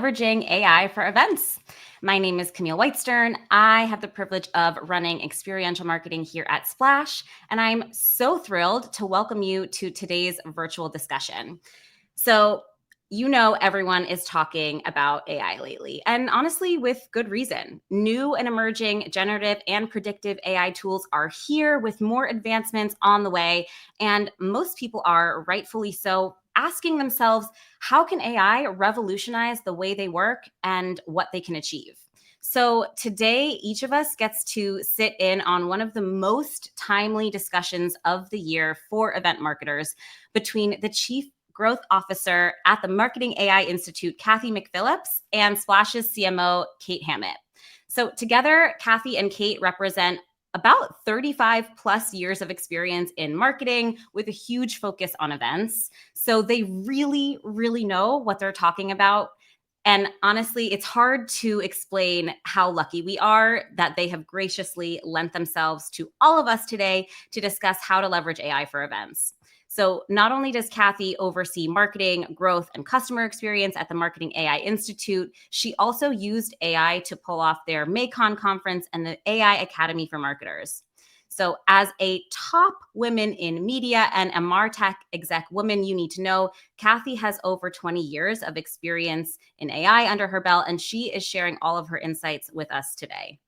leveraging AI for events. My name is Camille Whitestern. I have the privilege of running experiential marketing here at Splash, and I'm so thrilled to welcome you to today's virtual discussion. So, everyone is talking about AI lately, and honestly, with good reason. New and emerging generative and predictive AI tools are here with more advancements on the way, and most people are, rightfully so, asking themselves, how can AI revolutionize the way they work and what they can achieve? So today, each of us gets to sit in on one of the most timely discussions of the year for event marketers between the Chief Growth Officer at the Marketing AI Institute, Cathy McPhillips, and Splash's CMO, Kate Hammitt. So together, Cathy and Kate represent about 35 plus years of experience in marketing with a huge focus on events. So they really, really know what they're talking about. And honestly, it's hard to explain how lucky we are that they have graciously lent themselves to all of us today to discuss how to leverage AI for events. So not only does Cathy oversee marketing, growth, and customer experience at the Marketing AI Institute, she also used AI to pull off their MACON conference and the AI Academy for Marketers. So as a top women in media and a MarTech exec woman you need to know, Cathy has over 20 years of experience in AI under her belt, and she is sharing all of her insights with us today.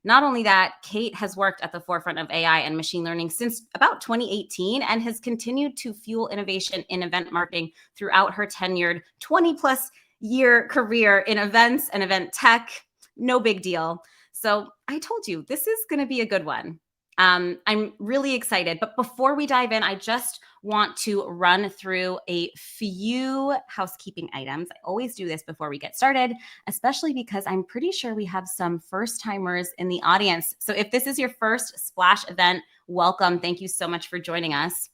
Not only that, Kate has worked at the forefront of AI and machine learning since about 2018 and has continued to fuel innovation in event marketing throughout her tenured 20 plus year career in events and event tech. No big deal. So I told you, this is going to be a good one. I'm really excited. But before we dive in, I just want to run through a few housekeeping items. I always do this before we get started, especially because I'm pretty sure we have some first timers in the audience. So if this is your first Splash event, welcome. Thank you so much for joining us.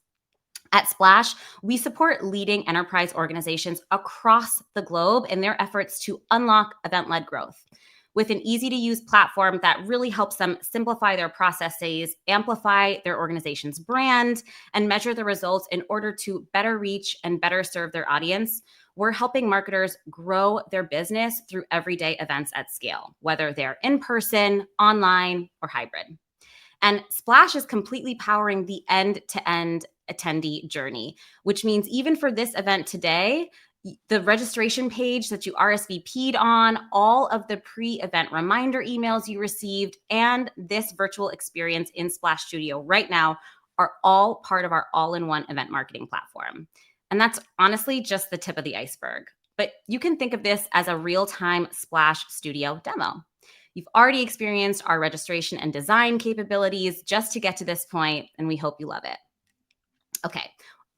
At Splash, we support leading enterprise organizations across the globe in their efforts to unlock event-led growth. With an easy-to-use platform that really helps them simplify their processes, amplify their organization's brand, and measure the results in order to better reach and better serve their audience, we're helping marketers grow their business through everyday events at scale, whether they're in person, online, or hybrid. And Splash is completely powering the end-to-end attendee journey, which means even for this event today, the registration page that you RSVP'd on, all of the pre-event reminder emails you received, and this virtual experience in Splash Studio right now are all part of our all-in-one event marketing platform. And that's honestly just the tip of the iceberg. But you can think of this as a real-time Splash Studio demo. You've already experienced our registration and design capabilities just to get to this point, and we hope you love it. Okay.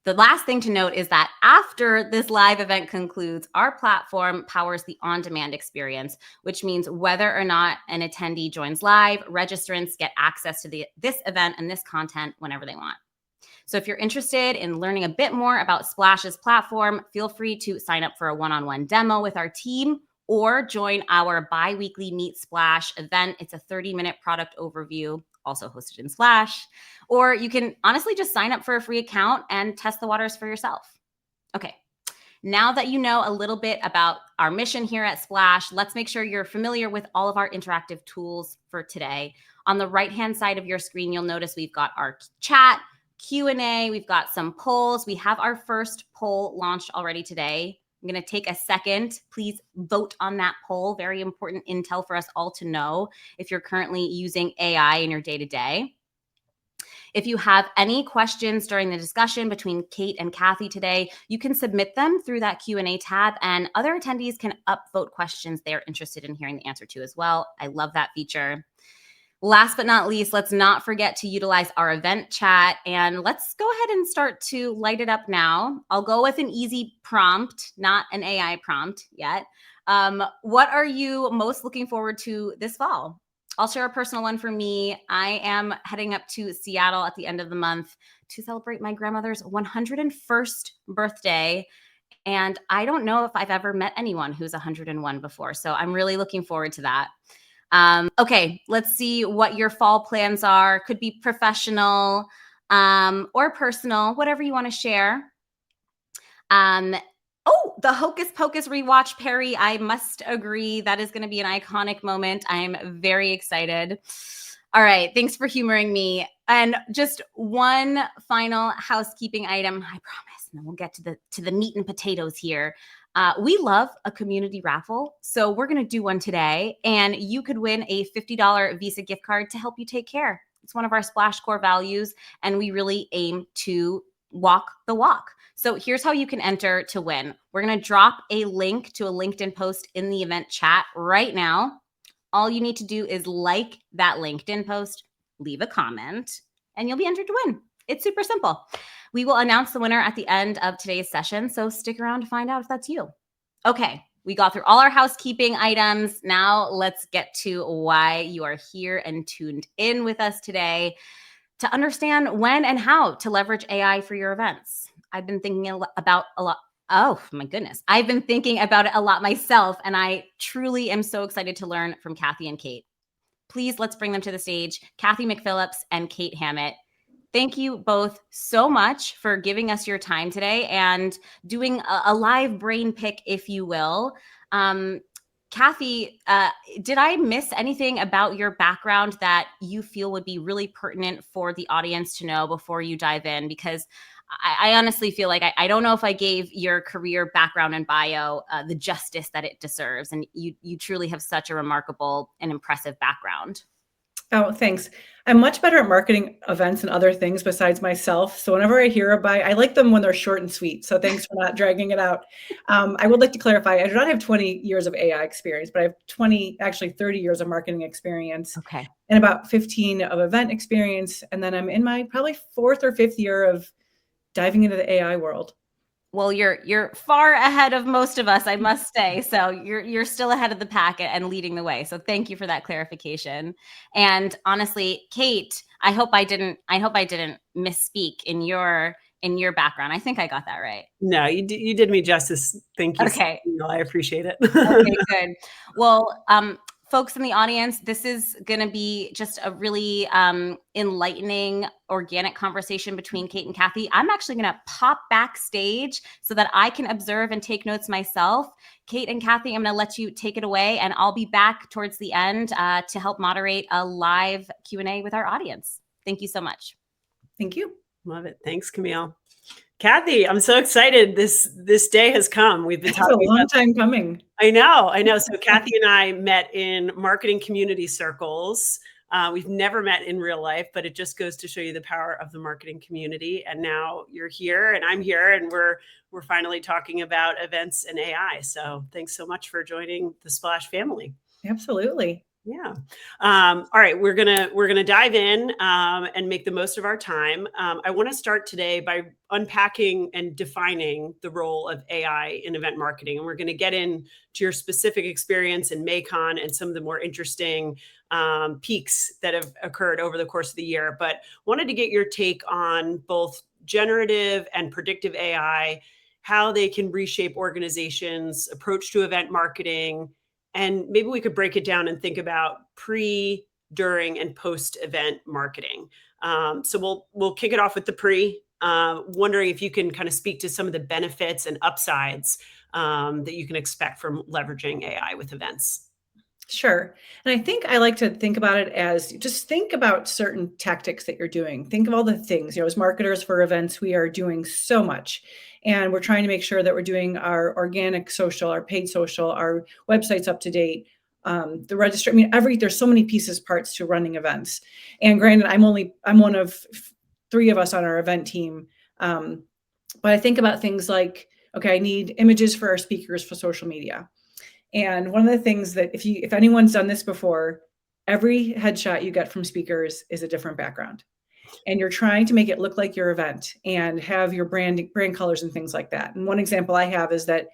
The last thing to note is that after this live event concludes, our platform powers the on-demand experience, which means whether or not an attendee joins live, registrants get access to this event and this content whenever they want. So if you're interested in learning a bit more about Splash's platform, feel free to sign up for a one-on-one demo with our team or join our bi-weekly Meet Splash event. It's a 30-minute product overview, also hosted in Splash. Or you can honestly just sign up for a free account and test the waters for yourself. Okay, now that you know a little bit about our mission here at Splash, let's make sure you're familiar with all of our interactive tools for today. On the right-hand side of your screen, you'll notice we've got our chat, Q&A, we've got some polls. We have our first poll launched already today. I'm going to take a second. Please vote on that poll. Very important intel for us all to know if you're currently using AI in your day-to-day. If you have any questions during the discussion between Kate and Cathy today, you can submit them through that Q&A tab, and other attendees can upvote questions they're interested in hearing the answer to as well. I love that feature. Last but not least, let's not forget to utilize our event chat, and let's go ahead and start to light it up now. I'll go with an easy prompt, not an AI prompt yet. What are you most looking forward to this fall? I'll share a personal one for me. I am heading up to Seattle at the end of the month to celebrate my grandmother's 101st birthday. And I don't know if I've ever met anyone who's 101 before. So I'm really looking forward to that. Okay, let's see what your fall plans are. Could be professional or personal, whatever you want to share. Oh, the Hocus Pocus rewatch, Perry. I must agree. That is going to be an iconic moment. I'm very excited. All right. Thanks for humoring me. And just one final housekeeping item, I promise, and then we'll get to the meat and potatoes here. We love a community raffle, so we're going to do one today, and you could win a $50 Visa gift card to help you take care. It's one of our Splash core values, and we really aim to walk the walk. So here's how you can enter to win. We're going to drop a link to a LinkedIn post in the event chat right now. All you need to do is like that LinkedIn post, leave a comment, and you'll be entered to win. It's super simple. We will announce the winner at the end of today's session, so stick around to find out if that's you. Okay, we got through all our housekeeping items. Now let's get to why you are here and tuned in with us today to understand when and how to leverage AI for your events. I've been thinking about a lot. Oh my goodness. I've been thinking about it a lot myself, and I truly am so excited to learn from Cathy and Kate. Please, let's bring them to the stage. Cathy McPhillips and Kate Hammitt. Thank you both so much for giving us your time today and doing a live brain pick, if you will. Cathy, did I miss anything about your background that you feel would be really pertinent for the audience to know before you dive in? Because I honestly feel like I don't know if I gave your career background and bio the justice that it deserves. And you truly have such a remarkable and impressive background. Oh, thanks. I'm much better at marketing events and other things besides myself. So whenever I hear about, I like them when they're short and sweet. So thanks for not dragging it out. I would like to clarify, I do not have 20 years of AI experience, but I have actually 30 years of marketing experience. Okay. And about 15 of event experience. And then I'm in my probably 4th or 5th year of diving into the AI world. Well, you're far ahead of most of us, I must say. So you're still ahead of the pack and leading the way. So thank you for that clarification. And honestly, Kate, I hope I didn't misspeak in your background. I think I got that right. No, you did me justice. Thank you. Okay. I appreciate it. Okay, good. Well, folks in the audience, this is going to be just a really enlightening, organic conversation between Kate and Cathy. I'm actually going to pop backstage so that I can observe and take notes myself. Kate and Cathy, I'm going to let you take it away, and I'll be back towards the end to help moderate a live Q&A with our audience. Thank you so much. Thank you. Love it. Thanks, Camille. Cathy, I'm so excited. This day has come. We've been talking. It's a long time coming. I know. So Cathy and I met in marketing community circles. We've never met in real life, but it just goes to show you the power of the marketing community. And now you're here and I'm here, and we're finally talking about events and AI. So thanks so much for joining the Splash family. Absolutely. Yeah. All right. We're gonna dive in and make the most of our time. I want to start today by unpacking and defining the role of AI in event marketing, and we're going to get into your specific experience in MACON and some of the more interesting peaks that have occurred over the course of the year. But wanted to get your take on both generative and predictive AI, how they can reshape organizations' approach to event marketing. And maybe we could break it down and think about pre, during, and post-event marketing. So we'll kick it off with the pre. Wondering if you can kind of speak to some of the benefits and upsides that you can expect from leveraging AI with events. Sure. And I think I like to think about it as just think about certain tactics that you're doing. Think of all the things, as marketers for events, we are doing so much. And we're trying to make sure that we're doing our organic social, our paid social, our websites up to date, the register. There's so many parts to running events. And granted, I'm one of 3 of us on our event team. But I think about things like, okay, I need images for our speakers for social media. And one of the things that if anyone's done this before, every headshot you get from speakers is a different background. And you're trying to make it look like your event and have your brand colors and things like that. And one example I have is that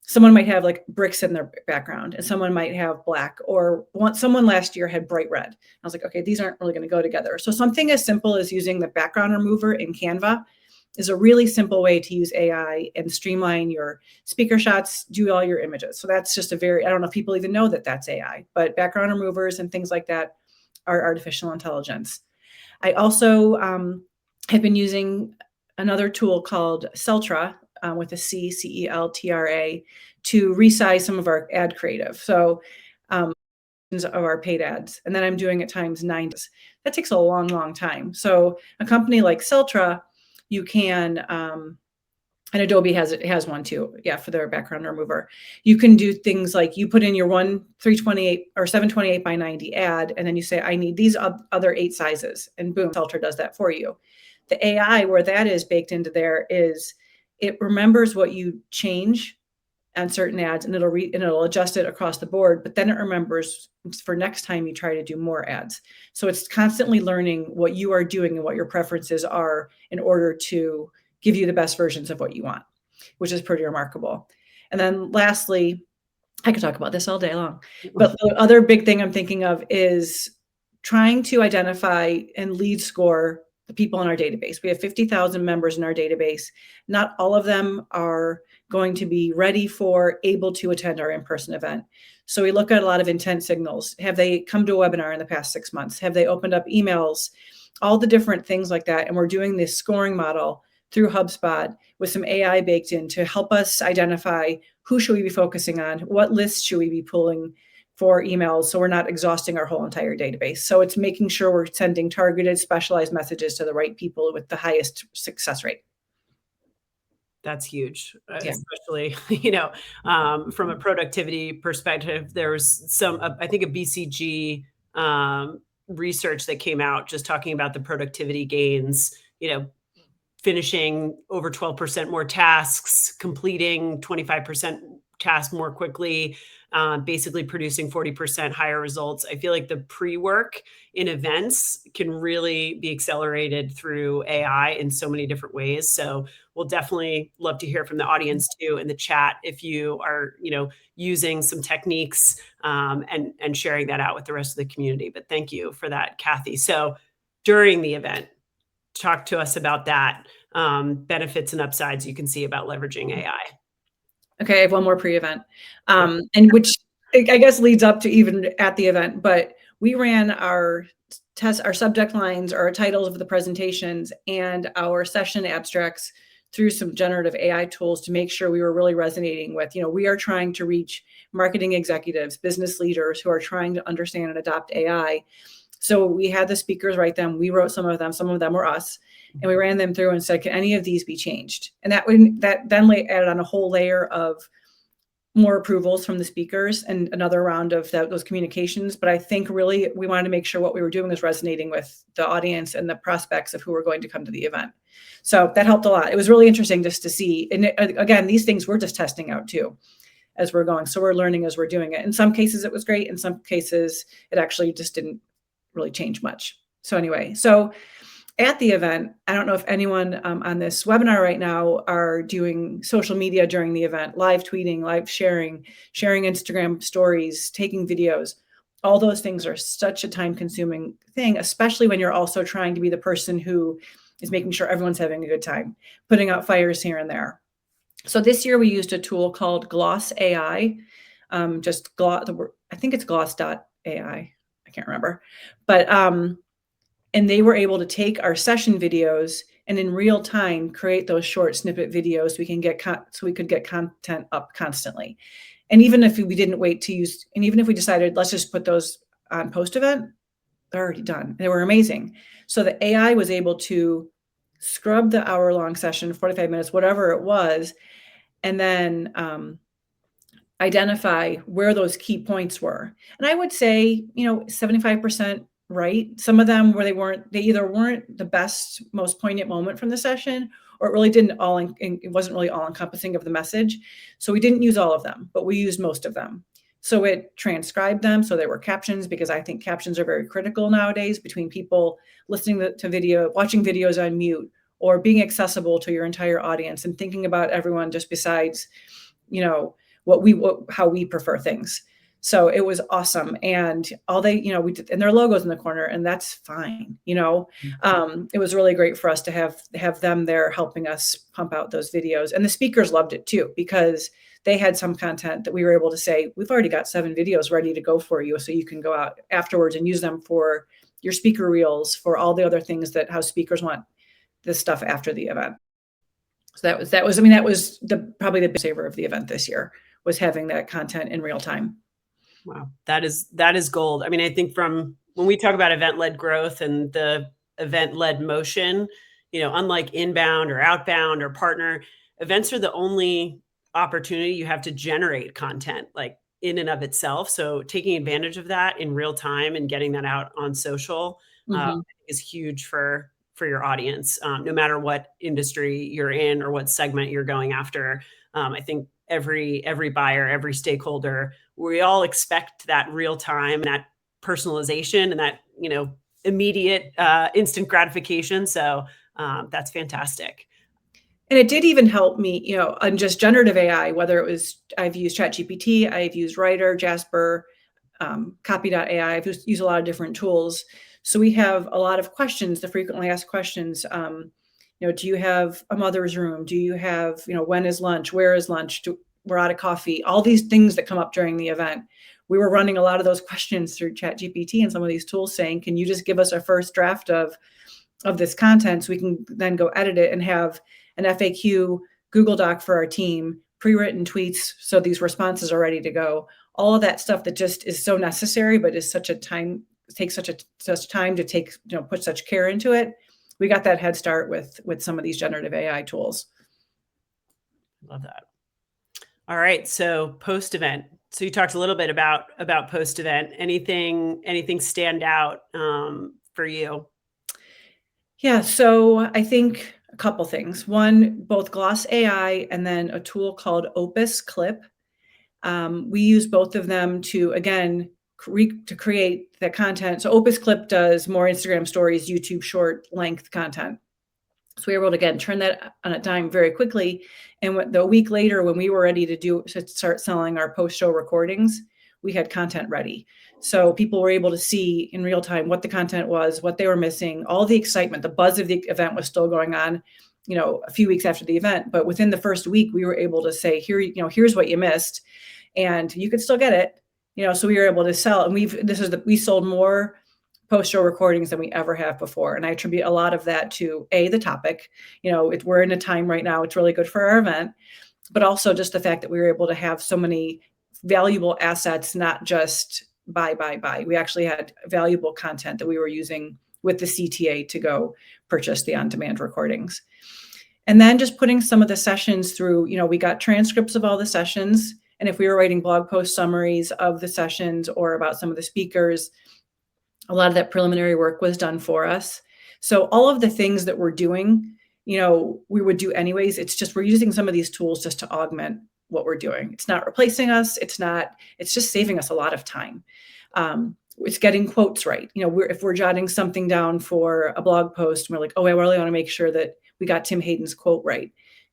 someone might have like bricks in their background and someone might have black, or someone last year had bright red. I was like, okay, these aren't really going to go together. So something as simple as using the background remover in Canva is a really simple way to use AI and streamline your speaker shots, do all your images. So that's just I don't know if people even know that that's AI, but background removers and things like that are artificial intelligence. I also have been using another tool called CELTRA, with a C, CELTRA, to resize some of our ad creative. So of our paid ads. And then I'm doing it times 9. That takes a long, long time. So a company like CELTRA, you can, and Adobe has one too. Yeah, for their background remover. You can do things like you put in your 328 or 728 by 90 ad, and then you say, I need these other 8 sizes, and boom, CELTRA does that for you. The AI, where that is baked into there, is it remembers what you change on certain ads, and it'll adjust it across the board, but then it remembers for next time you try to do more ads. So it's constantly learning what you are doing and what your preferences are in order to give you the best versions of what you want, which is pretty remarkable. And then lastly, I could talk about this all day long, but the other big thing I'm thinking of is trying to identify and lead score the people in our database. We have 50,000 members in our database. Not all of them are going to be ready for, able to attend our in-person event. So we look at a lot of intent signals. Have they come to a webinar in the past 6 months? Have they opened up emails? All the different things like that. And we're doing this scoring model through HubSpot with some AI baked in to help us identify who should we be focusing on, what lists should we be pulling for emails, so we're not exhausting our whole entire database. So it's making sure we're sending targeted, specialized messages to the right people with the highest success rate. That's huge, Yeah. especially, from a productivity perspective. There's some, I think, a BCG research that came out just talking about the productivity gains, finishing over 12% more tasks, completing 25% tasks more quickly, basically producing 40% higher results. I feel like the pre-work in events can really be accelerated through AI in so many different ways. So we'll definitely love to hear from the audience too in the chat if you are, using some techniques and sharing that out with the rest of the community. But thank you for that, Cathy. So during the event, talk to us about that, benefits and upsides you can see about leveraging AI. Okay, I have one more pre-event, and which I guess leads up to even at the event, but we ran our subject lines, our titles of the presentations, and our session abstracts through some generative AI tools to make sure we were really resonating with, we are trying to reach marketing executives, business leaders who are trying to understand and adopt AI. So we had the speakers write them. We wrote some of them were us, and we ran them through and said, can any of these be changed? And that then added on a whole layer of more approvals from the speakers and another round of those communications. But I think really we wanted to make sure what we were doing was resonating with the audience and the prospects of who were going to come to the event. So that helped a lot. It was really interesting just to see. And again, these things we're just testing out too as we're going. So we're learning as we're doing it. In some cases it was great. In some cases it actually just didn't really change much. So anyway, at the event, I don't know if anyone on this webinar right now are doing social media during the event, live tweeting, live sharing Instagram stories, taking videos. All those things are such a time-consuming thing, especially when you're also trying to be the person who is making sure everyone's having a good time, putting out fires here and there. So this year we used a tool called Gloss AI, I think it's gloss.ai. I can't remember, but and they were able to take our session videos and in real time create those short snippet videos. So we could get content up constantly. And even if we didn't wait to use, and even if we decided let's just put those on post event, they're already done. They were amazing. So the AI was able to scrub the hour-long session, 45 minutes, whatever it was, and then identify where those key points were. And I would say, 75% right. Some of them where they either weren't the best, most poignant moment from the session, or it really it wasn't really all encompassing of the message. So we didn't use all of them, but we used most of them. So it transcribed them. So there were captions, because I think captions are very critical nowadays between people listening to video, watching videos on mute, or being accessible to your entire audience and thinking about everyone just besides, how we prefer things. So it was awesome. And we did, and their logos in the corner, and that's fine. It was really great for us to have them there helping us pump out those videos. And the speakers loved it too, because they had some content that we were able to say, we've already got 7 videos ready to go for you. So you can go out afterwards and use them for your speaker reels, for all the other things how speakers want this stuff after the event. So that was probably the big saver of the event this year, was having that content in real time. Wow, that is gold. I mean, I think from when we talk about event-led growth and the event-led motion, unlike inbound or outbound or partner, events are the only opportunity you have to generate content, like in and of itself. So taking advantage of that in real time and getting that out on social is huge for your audience, no matter what industry you're in or what segment you're going after. I think every buyer, every stakeholder, we all expect that real time, that personalization, and that immediate instant gratification. So that's fantastic. And it did even help me, on just generative AI, whether it was, I've used ChatGPT, I've used Writer, Jasper, Copy.ai, I've used a lot of different tools. So we have a lot of questions, the frequently asked questions. Do you have a mother's room? Do you have, when is lunch? Where is lunch? We're out of coffee. All these things that come up during the event. We were running a lot of those questions through ChatGPT and some of these tools, saying, can you just give us a first draft of this content so we can then go edit it and have an FAQ Google Doc for our team, pre-written tweets so these responses are ready to go. All of that stuff that just is so necessary, but is takes such time to take, put such care into it. We got that head start with some of these generative AI tools. Love that. All right, so post-event. So you talked a little bit about post-event. Anything stand out for you? Yeah, so I think a couple things. One, both Gloss AI and then a tool called Opus Clip. We use both of them to, again, to create the content. So Opus Clip does more Instagram stories, YouTube short length content. So we were able to, again, turn that on a dime very quickly. And the week later, when we were ready to start selling our post-show recordings, we had content ready. So people were able to see in real time what the content was, what they were missing, all the excitement. The buzz of the event was still going on, a few weeks after the event. But within the first week, we were able to say, here's what you missed, and you could still get it. So we were able to sell, and we sold more post-show recordings than we ever have before. And I attribute a lot of that to the topic. We're in a time right now, it's really good for our event, but also just the fact that we were able to have so many valuable assets, not just buy. We actually had valuable content that we were using with the CTA to go purchase the on-demand recordings. And then just putting some of the sessions through, we got transcripts of all the sessions. And if we were writing blog post summaries of the sessions or about some of the speakers, a lot of that preliminary work was done for us. So all of the things that we're doing, we would do anyways. It's just we're using some of these tools just to augment what we're doing. It's not replacing us. It's just saving us a lot of time. It's getting quotes right. If we're jotting something down for a blog post, and we're like, I really want to make sure that we got Tim Hayden's quote right.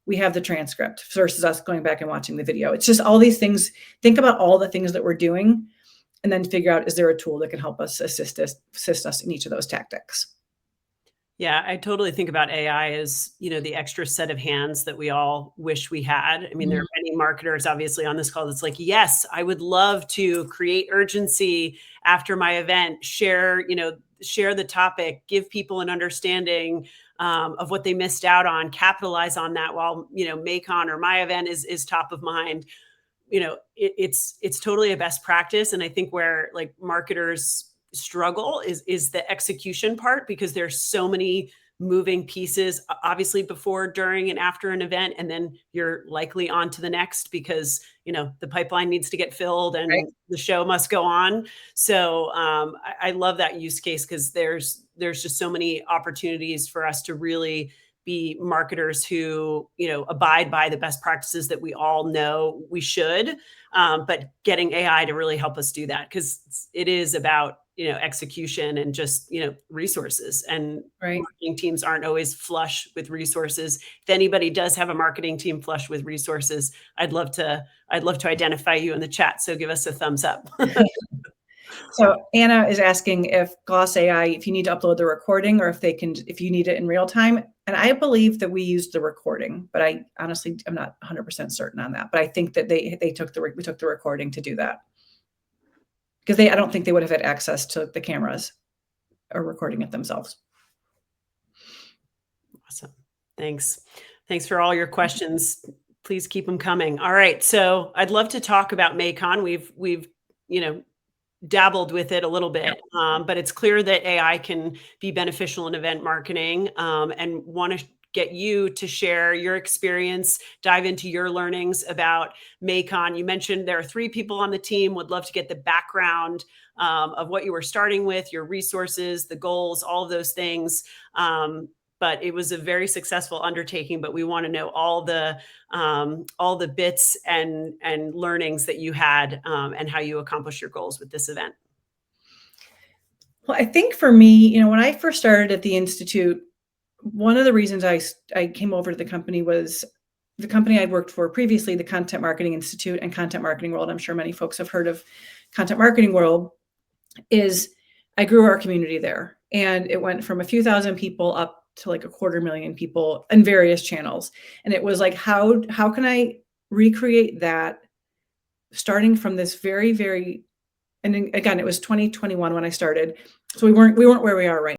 We have the transcript versus us going back and watching the video. It's just all these things. Think about all the things that we're doing, and then figure out, is there a tool that can help us assist us in each of those tactics? Yeah, I totally think about AI as, the extra set of hands that we all wish we had. I mean, there are many marketers obviously on this call that's like, yes, I would love to create urgency after my event, share the topic, give people an understanding of what they missed out on, capitalize on that while, Maycon or my event is top of mind. It's totally a best practice. And I think where like marketers struggle is the execution part, because there's so many moving pieces, obviously before, during, and after an event. And then you're likely on to the next because, the pipeline needs to get filled and Right. the show must go on. So I love that use case, because there's just so many opportunities for us to really be marketers who, abide by the best practices that we all know we should, but getting AI to really help us do that, because it is about, execution and just, resources. And Right. marketing teams aren't always flush with resources. If anybody does have a marketing team flush with resources, I'd love to identify you in the chat. So give us a thumbs up. So Anna is asking if Gloss AI, if you need to upload the recording or if you need it in real time. And I believe that we used the recording, but I honestly, I'm not 100% certain on that. But I think that we took the recording to do that, because I don't think they would have had access to the cameras or recording it themselves. Awesome. Thanks. Thanks for all your questions. Please keep them coming. All right. So I'd love to talk about Maycon. We've dabbled with it a little bit, but it's clear that AI can be beneficial in event marketing, and want to get you to share your experience, dive into your learnings about Maycon. You mentioned there are 3 people on the team. Would love to get the background of what you were starting with, your resources, the goals, all of those things. But it was a very successful undertaking, but we want to know all the bits and learnings that you had, and how you accomplished your goals with this event. Well, I think for me, when I first started at the Institute, one of the reasons I came over to the company was the company I'd worked for previously, the Content Marketing Institute and Content Marketing World. I'm sure many folks have heard of Content Marketing World. I grew our community there, and it went from a few thousand people up to like 250,000 people in various channels. And it was like, how can I recreate that, starting from this very, very, and again, it was 2021 when I started. So we weren't where we are right